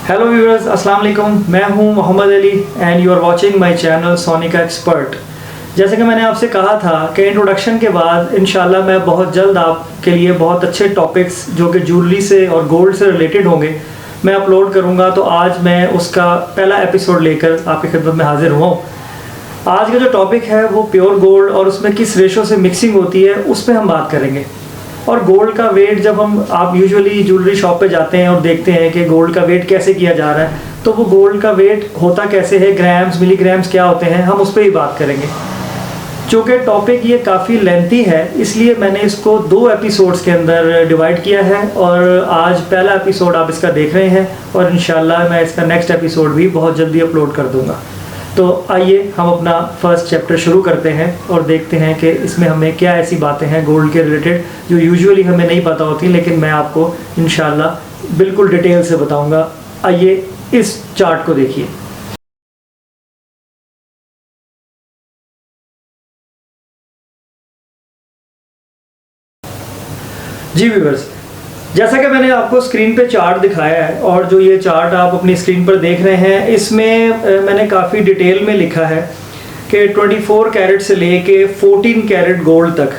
Hello viewers, अस्सलाम वालेकुम। मैं हूं Mohammad Ali and you are watching my channel Sonika expert. जैसे कि मैंने आपसे कहा था कि इंट्रोडक्शन के बाद इंशाल्लाह मैं बहुत जल्द आपके लिए बहुत अच्छे टॉपिक्स जो कि ज्वेलरी से और गोल्ड से रिलेटेड होंगे मैं अपलोड करूंगा। तो आज मैं उसका पहला एपिसोड लेकर आपकी खिदमत में हाजिर हुआ हूँ। आज का जो टॉपिक है वो प्योर गोल्ड और उसमें किस रेशो से मिक्सिंग होती है उस पर हम बात करेंगे। और गोल्ड का वेट जब आप यूजुअली ज्वेलरी शॉप पे जाते हैं और देखते हैं कि गोल्ड का वेट कैसे किया जा रहा है, तो वो गोल्ड का वेट होता कैसे है, ग्राम्स मिलीग्राम्स क्या होते हैं, हम उस पर ही बात करेंगे। चूँकि टॉपिक ये काफ़ी लेंथी है इसलिए मैंने इसको 2 एपिसोड्स के अंदर डिवाइड किया है और आज पहला एपिसोड आप इसका देख रहे हैं और इंशाल्लाह मैं इसका नेक्स्ट एपिसोड भी बहुत जल्दी अपलोड कर दूँगा। तो आइए हम अपना फर्स्ट चैप्टर शुरू करते हैं और देखते हैं कि इसमें हमें क्या ऐसी बातें हैं गोल्ड के रिलेटेड जो यूजुअली हमें नहीं पता होती, लेकिन मैं आपको इंशाल्लाह बिल्कुल डिटेल से बताऊंगा। आइए इस चार्ट को देखिए। जी व्यूअर्स, जैसा कि मैंने आपको स्क्रीन पे चार्ट दिखाया है और जो ये चार्ट आप अपनी स्क्रीन पर देख रहे हैं इसमें मैंने काफ़ी डिटेल में लिखा है कि 24 कैरेट से लेके 14 कैरेट गोल्ड तक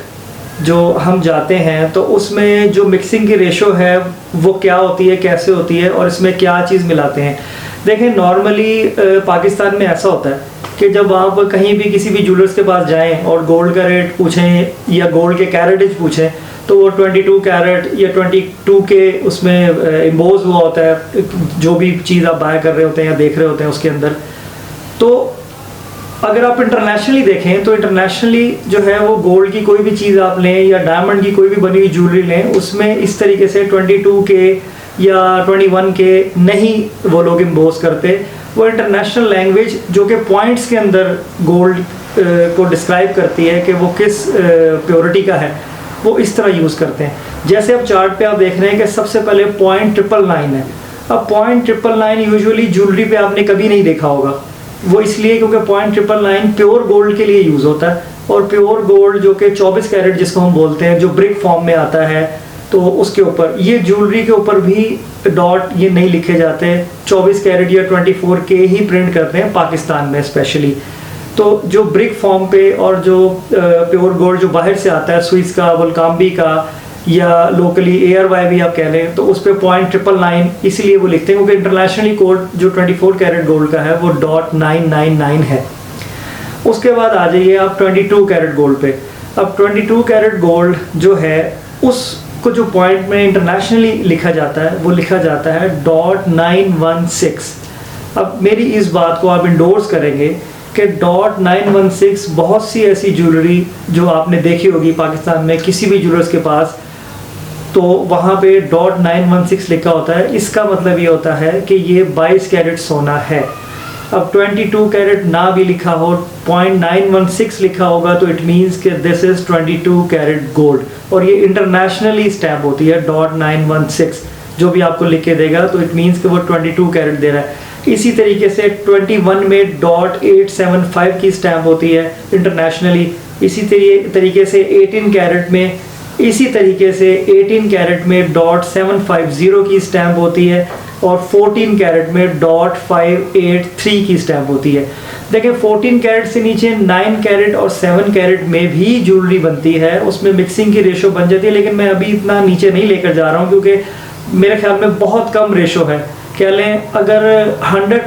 जो हम जाते हैं तो उसमें जो मिक्सिंग की रेशो है वो क्या होती है, कैसे होती है और इसमें क्या चीज़ मिलाते हैं। देखें, नॉर्मली पाकिस्तान में ऐसा होता है कि जब आप कहीं भी किसी भी ज्वेलर्स के पास जाएं और गोल्ड का रेट पूछें या गोल्ड के कैरेटेज पूछें तो वो 22 कैरेट या 22 के उसमें इम्बोज हुआ होता है जो भी चीज़ आप बाय कर रहे होते हैं या देख रहे होते हैं उसके अंदर। तो अगर आप इंटरनेशनली देखें तो इंटरनेशनली जो है वो गोल्ड की कोई भी चीज़ आप लें या डायमंड की कोई भी बनी हुई ज्वेलरी लें उसमें इस तरीके से 22 के या 21 के नहीं वो लोग इम्बोज करते। वो इंटरनेशनल लैंग्वेज जो कि पॉइंट्स के अंदर गोल्ड को डिस्क्राइब करती है कि वो किस प्योरिटी का है, वो इस तरह यूज़ करते हैं। जैसे अब चार्ट पे आप देख रहे हैं कि सबसे पहले 0.999 है। अब 0.999 यूजुअली ज्वेलरी पे आपने कभी नहीं देखा होगा, वो इसलिए क्योंकि 0.999 प्योर गोल्ड के लिए यूज़ होता है और प्योर गोल्ड जो कि 24 कैरेट जिसको हम बोलते हैं जो ब्रिक फॉर्म में आता है तो उसके ऊपर ये ज्वेलरी के ऊपर भी डॉट ये नहीं लिखे जाते। 24 कैरेट या 24 के ही प्रिंट करते हैं पाकिस्तान में स्पेशली। तो जो ब्रिक फॉर्म पे और जो प्योर गोल्ड जो बाहर से आता है स्विस का, वोल्काम्बी का या लोकली ARY भी आप कह लें, तो उस पर 0.999 इसीलिए वो लिखते हैं क्योंकि इंटरनेशनली कोड जो 24 कैरेट गोल्ड का है वो .999 है। उसके बाद आ जाइए आप 22 कैरेट गोल्ड पे। अब 22 कैरेट गोल्ड जो है उसको जो पॉइंट में इंटरनेशनली लिखा जाता है वो लिखा जाता है .916। अब मेरी इस बात को आप इंडोर्स करेंगे कि .916 बहुत सी ऐसी ज्वेलरी जो आपने देखी होगी पाकिस्तान में किसी भी ज्वेलर्स के पास, तो वहाँ पे .916 लिखा होता है। इसका मतलब ये होता है कि ये 22 कैरेट सोना है। अब 22 कैरेट ना भी लिखा हो, 0.916 लिखा होगा तो इट मीन्स कि दिस इज़ 22 कैरेट गोल्ड और ये इंटरनेशनली स्टैम्प होती है .916। जो भी आपको लिख के देगा तो इट मीन्स कि वो 22 कैरेट दे रहा है। इसी तरीके से 21 में .875 की स्टैम्प होती है इंटरनेशनली। इसी तरीके से 18 कैरेट में इसी तरीके से 18 कैरेट में .750 की स्टैम्प होती है और 14 कैरेट में .583 की स्टैम्प होती है। देखिए 14 कैरेट से नीचे 9 कैरेट और 7 कैरेट में भी ज्वेलरी बनती है, उसमें मिक्सिंग की रेशो बन जाती है, लेकिन मैं अभी इतना नीचे नहीं लेकर जा रहा हूँ क्योंकि मेरे ख्याल में बहुत कम रेशो है। कह लें अगर 100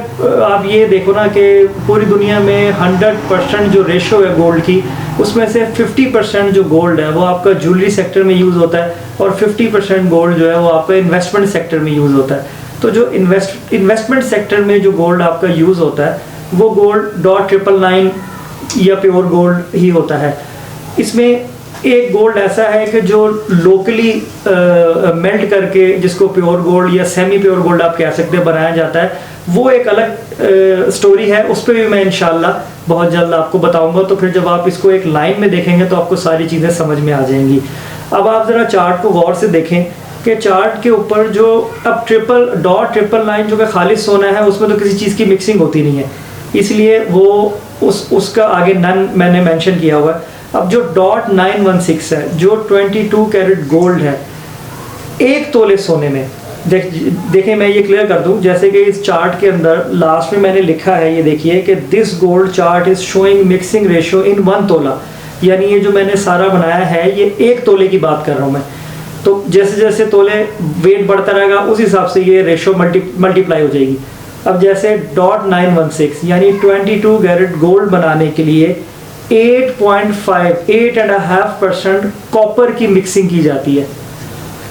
आप ये देखो ना कि पूरी दुनिया में 100% जो रेशो है गोल्ड की उसमें से 50% जो गोल्ड है वो आपका ज्वेलरी सेक्टर में यूज़ होता है और 50% गोल्ड जो है वो आपका इन्वेस्टमेंट सेक्टर में यूज़ होता है। तो जो इन्वेस्टमेंट सेक्टर में जो गोल्ड आपका यूज़ होता है वो गोल्ड .999 या प्योर गोल्ड ही होता है। इसमें एक गोल्ड ऐसा है कि जो लोकली मेल्ट करके जिसको प्योर गोल्ड या सेमी प्योर गोल्ड आप कह सकते हैं बनाया जाता है, वो एक अलग स्टोरी है, उस पर भी मैं इंशाल्लाह बहुत जल्द आपको बताऊंगा। तो फिर जब आप इसको एक लाइन में देखेंगे तो आपको सारी चीज़ें समझ में आ जाएंगी। अब आप ज़रा चार्ट को गौर से देखें कि चार्ट के ऊपर जो अब .999 जो कि खालिस सोना है उसमें तो किसी चीज़ की मिक्सिंग होती नहीं है, इसलिए वो उसका आगे नन मैंने मेंशन किया हुआ है। अब जो .916 है जो 22 कैरेट गोल्ड है, 1 तोले सोने में देखें मैं ये क्लियर कर दूं, जैसे कि इस चार्ट के अंदर लास्ट में मैंने लिखा है, ये देखिए कि this gold chart is showing mixing ratio in 1 तोला, यानी ये जो मैंने सारा बनाया है ये 1 तोले की बात कर रहा हूँ मैं। तो जैसे जैसे तोले वेट बढ़ता रहेगा उस हिसाब से ये रेशियो मल्टीप्लाई हो जाएगी। अब जैसे .916 यानी 22 कैरेट गोल्ड बनाने के लिए 8.5% कॉपर की मिक्सिंग की जाती है,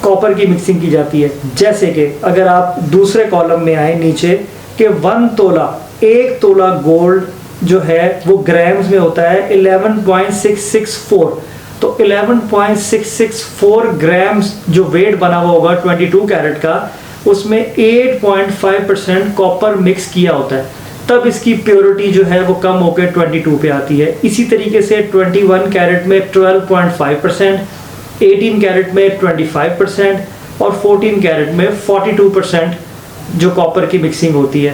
कॉपर की मिक्सिंग की जाती है। जैसे कि अगर आप दूसरे कॉलम में आए नीचे कि 1 तोला 1 तोला गोल्ड जो है वो ग्राम्स में होता है 11.664, तो 11.664 ग्राम्स जो वेट बना हुआ होगा 22 कैरेट का, उसमें 8.5% कॉपर मिक्स किया होता है, तब इसकी प्योरिटी जो है वो कम होकर 22 पे आती है। इसी तरीके से 21 कैरेट में 12.5%, 18 कैरेट में 25% और 14 कैरेट में 42% जो कॉपर की मिक्सिंग होती है।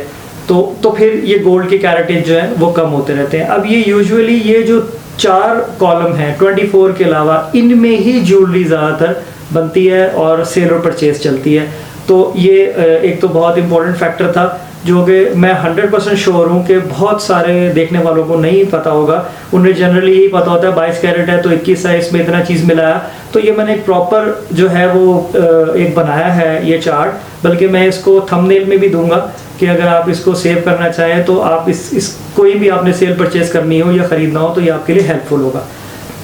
तो फिर ये गोल्ड के कैरेटेज जो है वो कम होते रहते हैं। अब ये यूजुअली ये जो 4 कॉलम हैं 24 के अलावा, इनमें ही ज्वेलरी ज़्यादातर बनती है और सेल और परचेज चलती है। तो ये एक तो बहुत इंपॉर्टेंट फैक्टर था जो कि मैं 100% श्योर हूँ कि बहुत सारे देखने वालों को नहीं पता होगा। उन्हें जनरली यही पता होता है 22 कैरेट है तो 21 साइज में इतना चीज़ मिलाया। तो ये मैंने एक प्रॉपर जो है वो एक बनाया है ये चार्ट, बल्कि मैं इसको थंबनेल में भी दूंगा कि अगर आप इसको सेव करना चाहें तो आप इस कोई भी आपने सेल परचेज करनी हो या ख़रीदना हो तो ये आपके लिए हेल्पफुल होगा।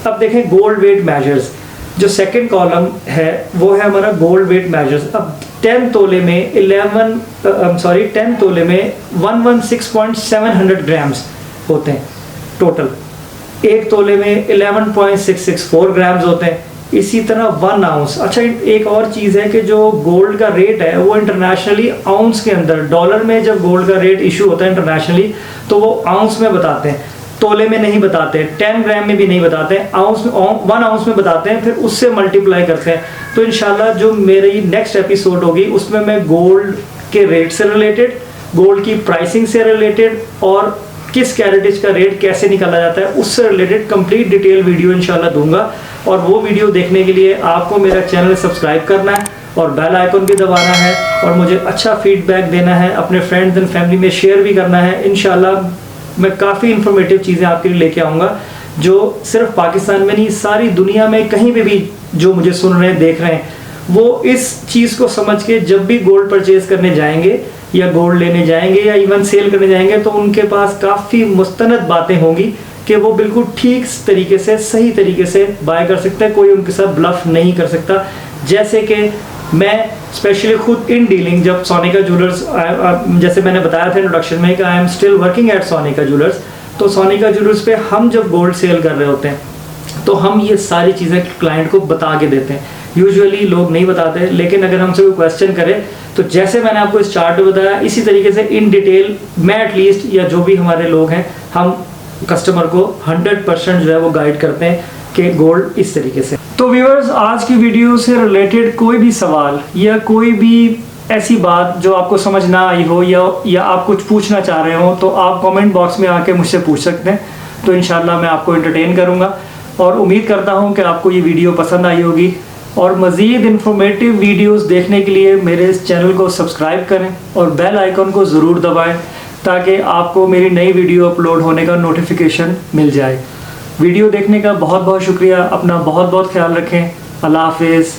अब देखें गोल्ड वेट मेजर्स, जो सेकंड कॉलम है वो है हमारा गोल्ड वेट मेजर्स। अब 10 तोले में 10 तोले में 116.700 ग्राम्स होते हैं टोटल, 1 तोले में 11.664 ग्राम्स होते हैं। इसी तरह 1 आउंस। अच्छा एक और चीज़ है कि जो गोल्ड का रेट है वो इंटरनेशनली आउंस के अंदर, डॉलर में जब गोल्ड का रेट इशू होता है इंटरनेशनली तो वो आउंस में बताते हैं, तोले में नहीं बताते, 10 ग्राम में भी नहीं बताते हैं, आउंस में 1 आउंस में बताते हैं, फिर उससे मल्टीप्लाई करते हैं। तो इंशाल्लाह जो मेरी नेक्स्ट एपिसोड होगी उसमें मैं गोल्ड के रेट से रिलेटेड, गोल्ड की प्राइसिंग से रिलेटेड और किस कैरेटेज का रेट कैसे निकाला जाता है उससे रिलेटेड कंप्लीट डिटेल वीडियो इंशाल्लाह दूंगा। और वो वीडियो देखने के लिए आपको मेरा चैनल सब्सक्राइब करना है और बेल आइकन भी दबाना है और मुझे अच्छा फीडबैक देना है, अपने फ्रेंड्स एंड फैमिली में शेयर भी करना है। इंशाल्लाह मैं काफ़ी इंफॉर्मेटिव चीज़ें आपके लिए लेके आऊँगा जो सिर्फ पाकिस्तान में नहीं सारी दुनिया में कहीं पे भी जो मुझे सुन रहे हैं देख रहे हैं वो इस चीज़ को समझ के जब भी गोल्ड परचेज करने जाएंगे या गोल्ड लेने जाएंगे या इवन सेल करने जाएंगे तो उनके पास काफ़ी मुस्तनद बातें होंगी कि वो बिल्कुल ठीक तरीके से सही तरीके से बाय कर सकते हैं, कोई उनके साथ ब्लफ नहीं कर सकता। जैसे कि मैं स्पेशली खुद इन डीलिंग जब सोनिका ज्वेलर्स, जैसे मैंने बताया था इंट्रोडक्शन में कि I am still working at Sonika jewellers, तो सोनिका ज्वेलर्स पे हम जब गोल्ड सेल कर रहे होते हैं तो हम ये सारी चीज़ें क्लाइंट को बता के देते हैं। यूजुअली लोग नहीं बताते, लेकिन अगर हमसे कोई क्वेश्चन करे तो जैसे मैंने आपको इस चार्ट में बताया इसी तरीके से इन डिटेल मैं एटलीस्ट या जो भी हमारे लोग हैं हम कस्टमर को 100% जो है वो गाइड करते हैं कि गोल्ड इस तरीके से। तो व्यूअर्स, आज की वीडियो से रिलेटेड कोई भी सवाल या कोई भी ऐसी बात जो आपको समझ ना आई हो या आप कुछ पूछना चाह रहे हो तो आप कमेंट बॉक्स में आके मुझसे पूछ सकते हैं, तो इंशाल्लाह मैं आपको एंटरटेन करूँगा। और उम्मीद करता हूँ कि आपको ये वीडियो पसंद आई होगी और मज़ीद इंफॉर्मेटिव वीडियोस देखने के लिए मेरे इस चैनल को सब्सक्राइब करें और बेल आइकन को ज़रूर दबाएं ताकि आपको मेरी नई वीडियो अपलोड होने का नोटिफिकेशन मिल जाए। वीडियो देखने का बहुत बहुत शुक्रिया। अपना बहुत बहुत ख्याल रखें। अल्लाह हाफिज़।